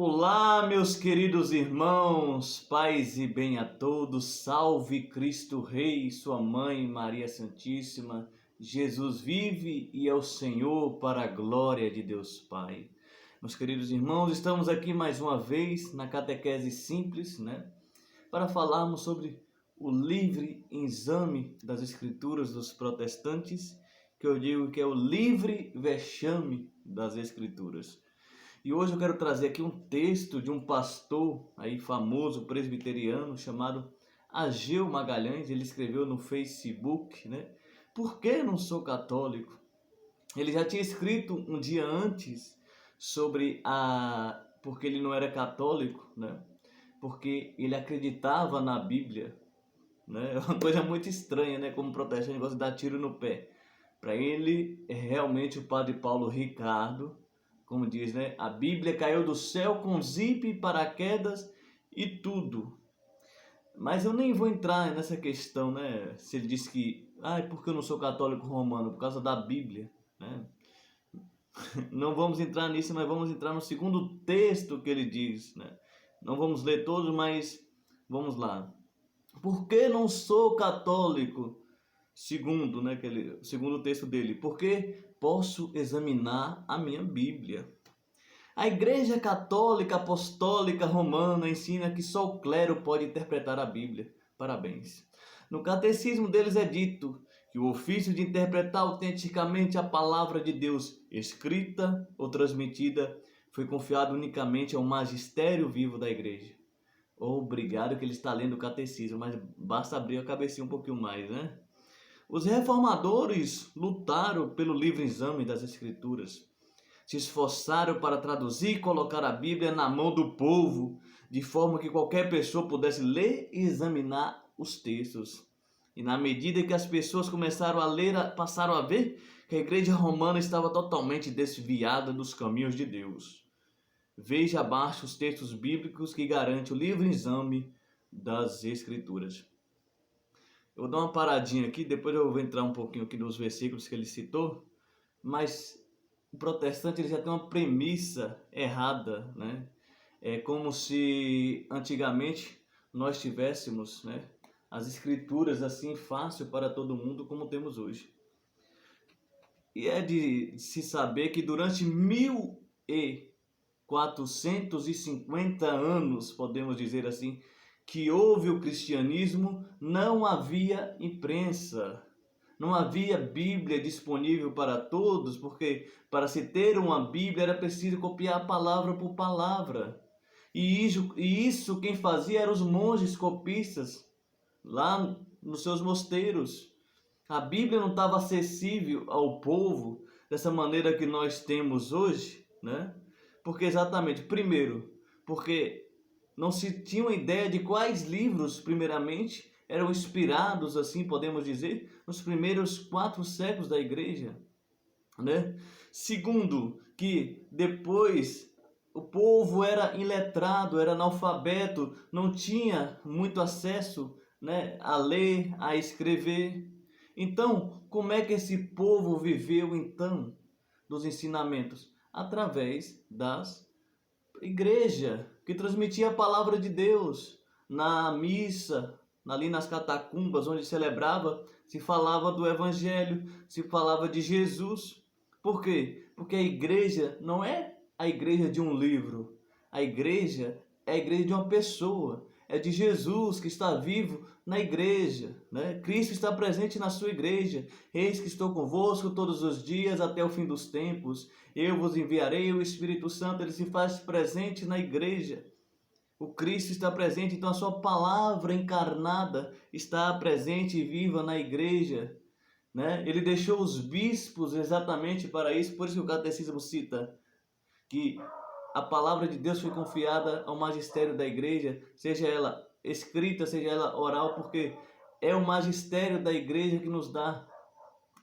Olá, meus queridos irmãos, paz e bem a todos, salve Cristo Rei, sua mãe Maria Santíssima, Jesus vive e é o Senhor para a glória de Deus Pai. Meus queridos irmãos, estamos aqui mais uma vez na catequese simples, para falarmos sobre o livre exame das Escrituras dos protestantes, que eu digo que é o livre vexame das Escrituras. E hoje eu quero trazer aqui um texto de um pastor aí famoso, presbiteriano, chamado Ageu Magalhães. Ele escreveu no Facebook, Por que não sou católico? Ele já tinha escrito um dia antes sobre porque ele não era católico, Porque ele acreditava na Bíblia, É uma coisa muito estranha, Como protestante gosta de dar tiro no pé. Para ele, realmente o padre Paulo Ricardo, como diz, a Bíblia caiu do céu com zíper, paraquedas e tudo. Mas eu nem vou entrar nessa questão, Se ele diz que, é porque eu não sou católico romano, por causa da Bíblia, Não vamos entrar nisso, mas vamos entrar no segundo texto que ele diz, Não vamos ler todos, mas vamos lá. Por que não sou católico? Segundo, segundo texto dele, porque posso examinar a minha Bíblia. A Igreja Católica Apostólica Romana ensina que só o clero pode interpretar a Bíblia. Parabéns. No catecismo deles é dito que o ofício de interpretar autenticamente a palavra de Deus, escrita ou transmitida, foi confiado unicamente ao magistério vivo da Igreja. Obrigado que ele está lendo o catecismo, mas basta abrir a cabecinha um pouquinho mais, Os reformadores lutaram pelo livre exame das Escrituras. Se esforçaram para traduzir e colocar a Bíblia na mão do povo, de forma que qualquer pessoa pudesse ler e examinar os textos. E na medida que as pessoas começaram a ler, passaram a ver que a Igreja Romana estava totalmente desviada dos caminhos de Deus. Veja abaixo os textos bíblicos que garantem o livre exame das Escrituras. Eu vou dar uma paradinha aqui, depois eu vou entrar um pouquinho aqui nos versículos que ele citou, mas o protestante ele já tem uma premissa errada, É como se antigamente nós tivéssemos, as escrituras assim fácil para todo mundo como temos hoje. E é de se saber que durante 1450 anos, podemos dizer assim, que houve o cristianismo, não havia imprensa. Não havia Bíblia disponível para todos, porque para se ter uma Bíblia era preciso copiar palavra por palavra. E isso quem fazia eram os monges copistas, lá nos seus mosteiros. A Bíblia não estava acessível ao povo dessa maneira que nós temos hoje, Porque exatamente, primeiro, porque não se tinha uma ideia de quais livros, primeiramente, eram inspirados, assim podemos dizer, nos primeiros 4 séculos da Igreja, Segundo, que depois o povo era iletrado, era analfabeto, não tinha muito acesso, a ler, a escrever. Então, como é que esse povo viveu então dos ensinamentos? Através das igrejas, que transmitia a palavra de Deus na missa, ali nas catacumbas onde celebrava, se falava do Evangelho, se falava de Jesus. Por quê? Porque a igreja não é a igreja de um livro, a igreja é a igreja de uma pessoa, é de Jesus que está vivo na igreja, Cristo está presente na sua igreja. Eis que estou convosco todos os dias até o fim dos tempos. Eu vos enviarei o Espírito Santo, ele se faz presente na igreja. O Cristo está presente, então a sua palavra encarnada está presente e viva na igreja, Ele deixou os bispos exatamente para isso, por isso que o catecismo cita que a palavra de Deus foi confiada ao magistério da igreja, seja ela escrita, seja ela oral, porque é o magistério da igreja que nos dá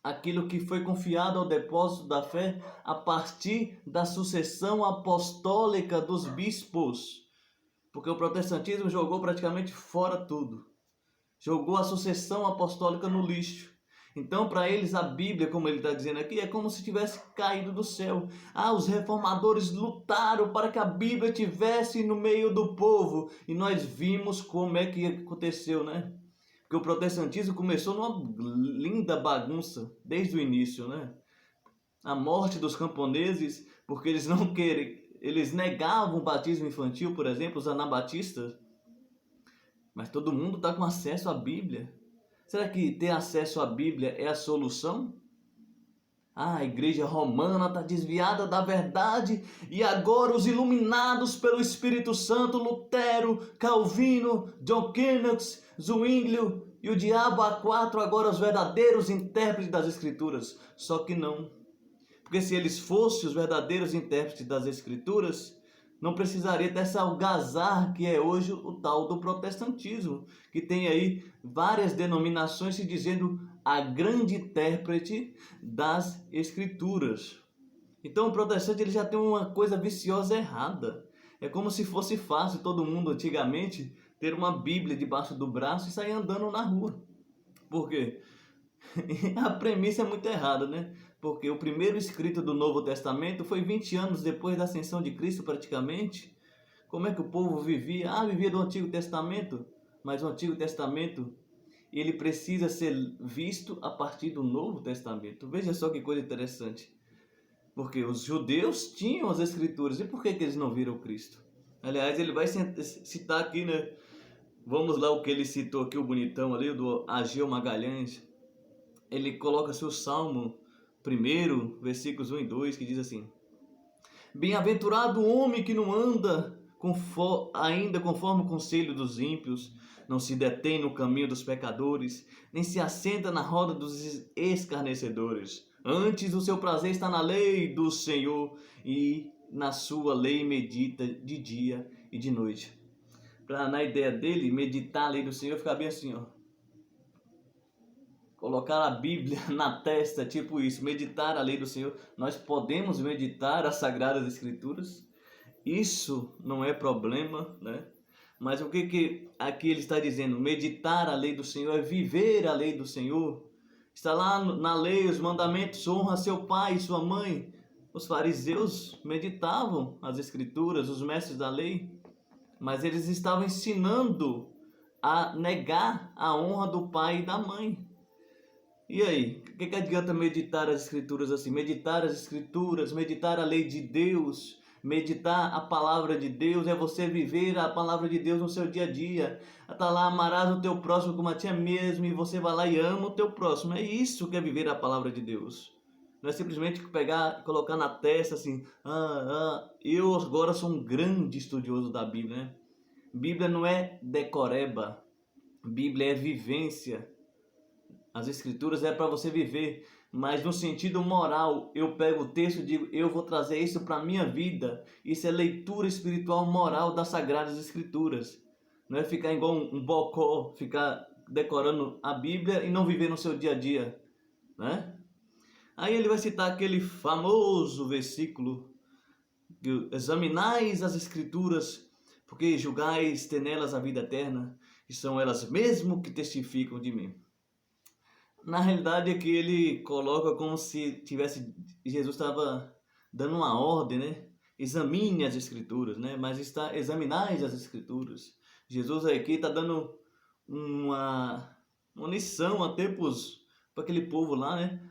aquilo que foi confiado ao depósito da fé a partir da sucessão apostólica dos bispos. Porque o protestantismo jogou praticamente fora tudo. Jogou a sucessão apostólica no lixo. Então, para eles, a Bíblia, como ele está dizendo aqui, é como se tivesse caído do céu. Os reformadores lutaram para que a Bíblia tivesse no meio do povo. E nós vimos como é que aconteceu, né? Porque o protestantismo começou numa linda bagunça, desde o início, né? A morte dos camponeses, porque eles não querem, eles negavam o batismo infantil, por exemplo, os anabatistas. Mas todo mundo está com acesso à Bíblia. Será que ter acesso à Bíblia é a solução? A igreja romana está desviada da verdade e agora os iluminados pelo Espírito Santo, Lutero, Calvino, John Knox, Zwinglio e o diabo A4, agora os verdadeiros intérpretes das Escrituras. Só que não. Porque se eles fossem os verdadeiros intérpretes das Escrituras, não precisaria dessa algazarra que é hoje o tal do protestantismo, que tem aí várias denominações se dizendo a grande intérprete das Escrituras. Então o protestante ele já tem uma coisa viciosa errada. É como se fosse fácil todo mundo antigamente ter uma Bíblia debaixo do braço e sair andando na rua. Por quê? A premissa é muito errada, né? Porque o primeiro escrito do Novo Testamento foi 20 anos depois da ascensão de Cristo, praticamente. Como é que o povo vivia? Vivia do Antigo Testamento. Mas o Antigo Testamento, ele precisa ser visto a partir do Novo Testamento. Veja só que coisa interessante. Porque os judeus tinham as Escrituras. E por que eles não viram Cristo? Aliás, ele vai citar aqui, né? Vamos lá o que ele citou aqui, o bonitão ali, do Ageu Magalhães. Ele coloca-se o Salmo 1, versículos 1 e 2, que diz assim: Bem-aventurado o homem que não anda ainda conforme o conselho dos ímpios, não se detém no caminho dos pecadores, nem se assenta na roda dos escarnecedores. Antes o seu prazer está na lei do Senhor, e na sua lei medita de dia e de noite. Na ideia dele, meditar a lei do Senhor, ficar bem assim, ó. Colocar a Bíblia na testa, tipo isso, meditar a lei do Senhor. Nós podemos meditar as Sagradas Escrituras, isso não é problema, né? Mas o que aqui ele está dizendo? Meditar a lei do Senhor é viver a lei do Senhor. Está lá na lei, os mandamentos, honra seu pai e sua mãe. Os fariseus meditavam as Escrituras, os mestres da lei, mas eles estavam ensinando a negar a honra do pai e da mãe. E aí, o que adianta meditar as Escrituras assim? Meditar as Escrituras, meditar a lei de Deus, meditar a palavra de Deus, é você viver a palavra de Deus no seu dia a dia. Está lá, amarás o teu próximo como a ti mesmo, e você vai lá e ama o teu próximo. É isso que é viver a palavra de Deus. Não é simplesmente pegar, colocar na testa assim, eu agora sou um grande estudioso da Bíblia, né? Bíblia não é decoreba, Bíblia é vivência. As Escrituras é para você viver, mas no sentido moral, eu pego o texto e digo, eu vou trazer isso para a minha vida. Isso é leitura espiritual moral das Sagradas Escrituras. Não é ficar igual um bocó, ficar decorando a Bíblia e não viver no seu dia a dia, né? Aí ele vai citar aquele famoso versículo, que examinais as Escrituras, porque julgais ter nelas a vida eterna, e são elas mesmo que testificam de mim. Na realidade é que ele coloca como se Jesus estava dando uma ordem, né? Examine as Escrituras, né? Mas está examinais as Escrituras. Jesus aqui está dando uma lição até para aquele povo lá, né?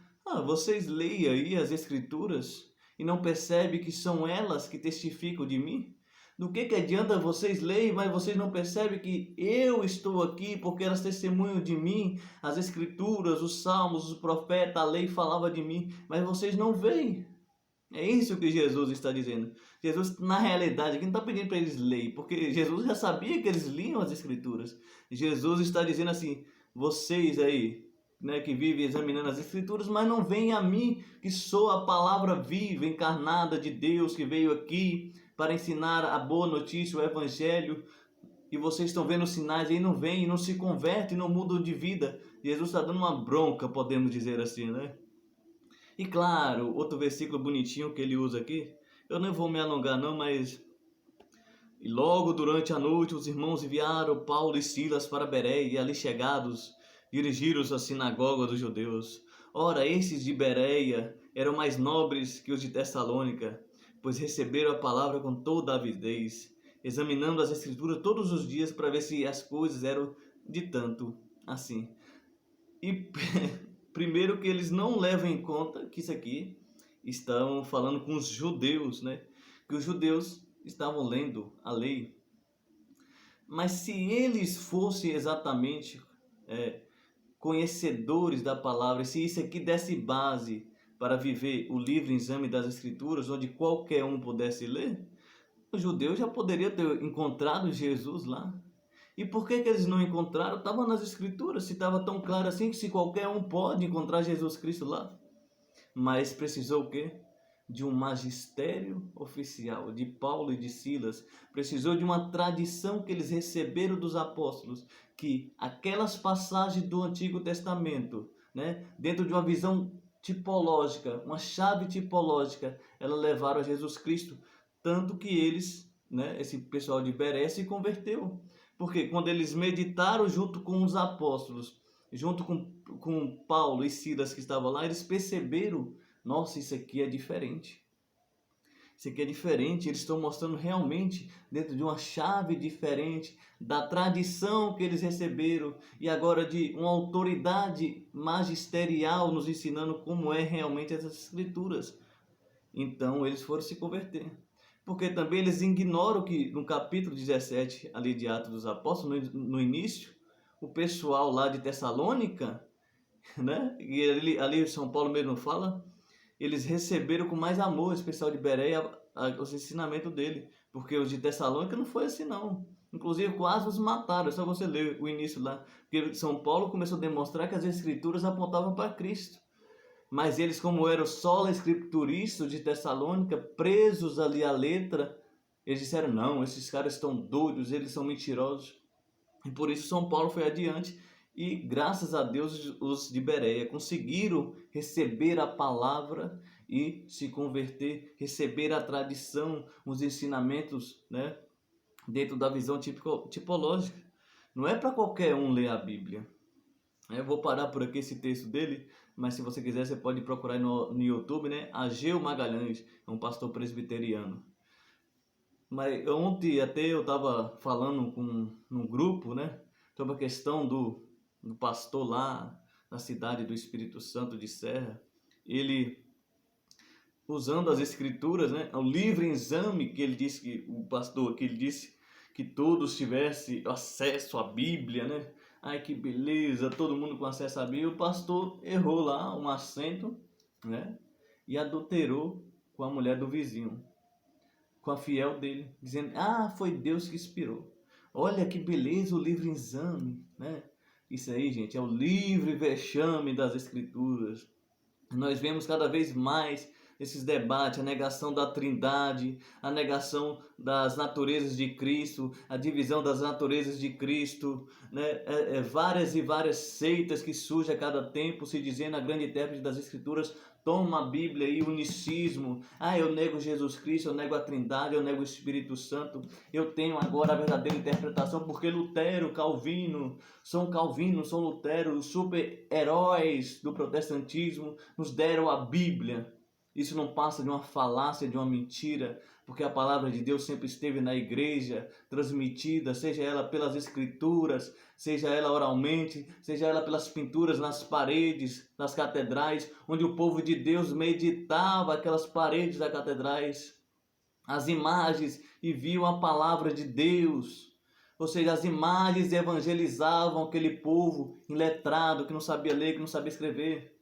Vocês leem aí as Escrituras e não percebem que são elas que testificam de mim? Do que adianta vocês lerem, mas vocês não percebem que eu estou aqui porque elas testemunham de mim, as Escrituras, os Salmos, os profetas, a lei falava de mim, mas vocês não veem. É isso que Jesus está dizendo. Jesus, na realidade, aqui não está pedindo para eles lerem, porque Jesus já sabia que eles liam as Escrituras. Jesus está dizendo assim, vocês aí, né, que vivem examinando as Escrituras, mas não veem a mim, que sou a palavra viva, encarnada de Deus, que veio aqui para ensinar a boa notícia, o Evangelho, e vocês estão vendo os sinais aí, não vêm, não se convertem, não mudam de vida. Jesus está dando uma bronca, podemos dizer assim, né? E claro, outro versículo bonitinho que ele usa aqui, eu não vou me alongar não, mas... E logo durante a noite os irmãos enviaram Paulo e Silas para Bereia, e ali chegados, dirigiram-se à sinagoga dos judeus. Ora, esses de Bereia eram mais nobres que os de Tessalônica, pois receberam a palavra com toda avidez, examinando as escrituras todos os dias para ver se as coisas eram de tanto assim. E primeiro que eles não levam em conta que isso aqui estão falando com os judeus, né? Que os judeus estavam lendo a lei. Mas se eles fossem exatamente conhecedores da palavra, se isso aqui desse base para viver o livre exame das escrituras, onde qualquer um pudesse ler, os judeus já poderiam ter encontrado Jesus lá. E por que eles não encontraram? Estava nas escrituras, se estava tão claro assim que se qualquer um pode encontrar Jesus Cristo lá. Mas precisou o quê? De um magistério oficial, de Paulo e de Silas. Precisou de uma tradição que eles receberam dos apóstolos, que aquelas passagens do Antigo Testamento, né, dentro de uma visão tipológica, uma chave tipológica, elas levaram a Jesus Cristo, tanto que eles, né, esse pessoal de Bereia se converteu. Porque quando eles meditaram junto com os apóstolos, junto com Paulo e Silas que estavam lá, eles perceberam, nossa, isso aqui é diferente. Isso aqui é diferente, eles estão mostrando realmente dentro de uma chave diferente da tradição que eles receberam e agora de uma autoridade magisterial nos ensinando como é realmente essas escrituras. Então eles foram se converter. Porque também eles ignoram que no capítulo 17 ali de Atos dos Apóstolos, no início, o pessoal lá de Tessalônica, né? E ali São Paulo mesmo fala, eles receberam com mais amor esse pessoal de Bereia os ensinamentos dele, porque os de Tessalônica não foi assim não. Inclusive quase os mataram, é só você ler o início lá, porque São Paulo começou a demonstrar que as escrituras apontavam para Cristo. Mas eles, como eram sola escrituristas de Tessalônica, presos ali à letra, eles disseram, não, esses caras estão doidos, eles são mentirosos. E por isso São Paulo foi adiante e, graças a Deus, os de Bereia conseguiram receber a palavra e se converter, receber a tradição, os ensinamentos, né, dentro da visão tipológica. Não é para qualquer um ler a Bíblia. Eu vou parar por aqui esse texto dele, mas se você quiser você pode procurar no YouTube, né? Ageu Magalhães, é um pastor presbiteriano. Mas ontem até eu estava falando num grupo, né? Sobre a questão do pastor lá na cidade do Espírito Santo de Serra. Ele, usando as escrituras, né? O livre exame que ele disse, que o pastor que ele disse que todos tivessem acesso à Bíblia, né? Ai, que beleza, todo mundo com acesso à Bíblia. O pastor errou lá um acento, né? E adulterou com a mulher do vizinho, com a fiel dele, dizendo, foi Deus que inspirou. Olha que beleza o livre exame, né? Isso aí, gente, é o livre vexame das Escrituras. Nós vemos cada vez mais esses debates, a negação da Trindade, a negação das naturezas de Cristo, a divisão das naturezas de Cristo, né? Várias e várias seitas que surgem a cada tempo, se dizendo a grande intérprete das Escrituras, toma a Bíblia e unicismo. Eu nego Jesus Cristo, eu nego a Trindade, eu nego o Espírito Santo. Eu tenho agora a verdadeira interpretação, porque Lutero, Calvino, São Lutero, os super-heróis do protestantismo, nos deram a Bíblia. Isso não passa de uma falácia, de uma mentira, porque a palavra de Deus sempre esteve na igreja, transmitida, seja ela pelas escrituras, seja ela oralmente, seja ela pelas pinturas nas paredes das catedrais, onde o povo de Deus meditava aquelas paredes das catedrais, as imagens, e viam a palavra de Deus. Ou seja, as imagens evangelizavam aquele povo iletrado, que não sabia ler, que não sabia escrever.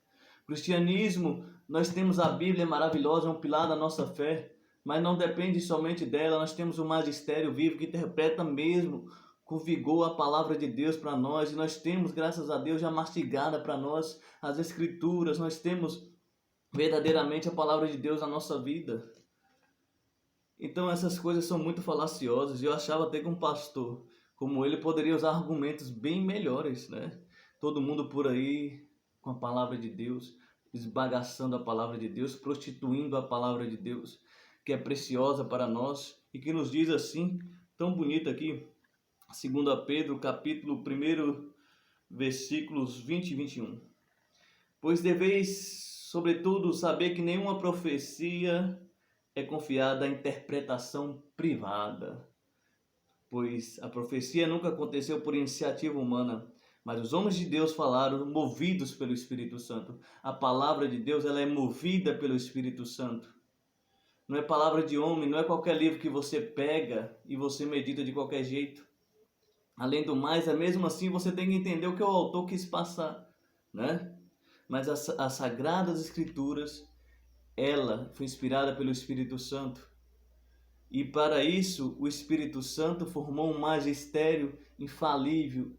O cristianismo, nós temos a Bíblia maravilhosa, é um pilar da nossa fé, mas não depende somente dela, nós temos o magistério vivo que interpreta mesmo com vigor a palavra de Deus para nós, e nós temos, graças a Deus, já mastigada para nós as Escrituras, nós temos verdadeiramente a palavra de Deus na nossa vida. Então essas coisas são muito falaciosas, e eu achava até que um pastor como ele poderia usar argumentos bem melhores, né? Todo mundo por aí com a palavra de Deus, esbagaçando a palavra de Deus, prostituindo a palavra de Deus, que é preciosa para nós e que nos diz assim, tão bonito aqui, 2 Pedro, capítulo 1, versículos 20 e 21. Pois deveis, sobretudo, saber que nenhuma profecia é confiada à interpretação privada, pois a profecia nunca aconteceu por iniciativa humana, mas os homens de Deus falaram movidos pelo Espírito Santo. A palavra de Deus, ela é movida pelo Espírito Santo. Não é palavra de homem, não é qualquer livro que você pega e você medita de qualquer jeito. Além do mais, mesmo assim você tem que entender o que o autor quis passar, né? Mas as Sagradas Escrituras, ela foi inspirada pelo Espírito Santo. E para isso, o Espírito Santo formou um magistério infalível,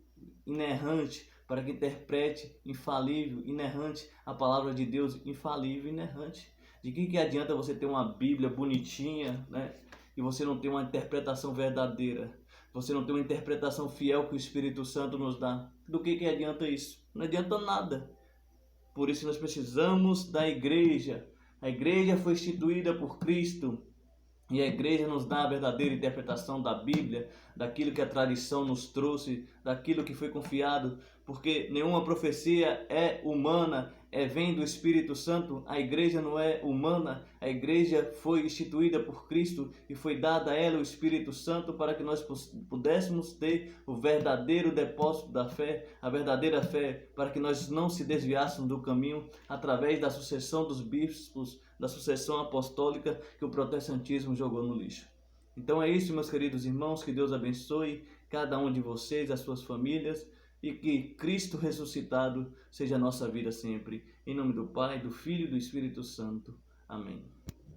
inerrante, para que interprete infalível, inerrante, a palavra de Deus infalível, inerrante. De que adianta você ter uma Bíblia bonitinha, né? E você não ter uma interpretação verdadeira? Você não ter uma interpretação fiel que o Espírito Santo nos dá? Do que adianta isso? Não adianta nada. Por isso nós precisamos da igreja. A igreja foi instituída por Cristo. E a igreja nos dá a verdadeira interpretação da Bíblia, daquilo que a tradição nos trouxe, daquilo que foi confiado, porque nenhuma profecia é humana, vem do Espírito Santo. A igreja não é humana, a igreja foi instituída por Cristo e foi dada a ela o Espírito Santo para que nós pudéssemos ter o verdadeiro depósito da fé, a verdadeira fé, para que nós não se desviássemos do caminho através da sucessão dos bispos, da sucessão apostólica que o protestantismo jogou no lixo. Então é isso, meus queridos irmãos, que Deus abençoe cada um de vocês, as suas famílias, e que Cristo ressuscitado seja a nossa vida sempre. Em nome do Pai, do Filho e do Espírito Santo. Amém.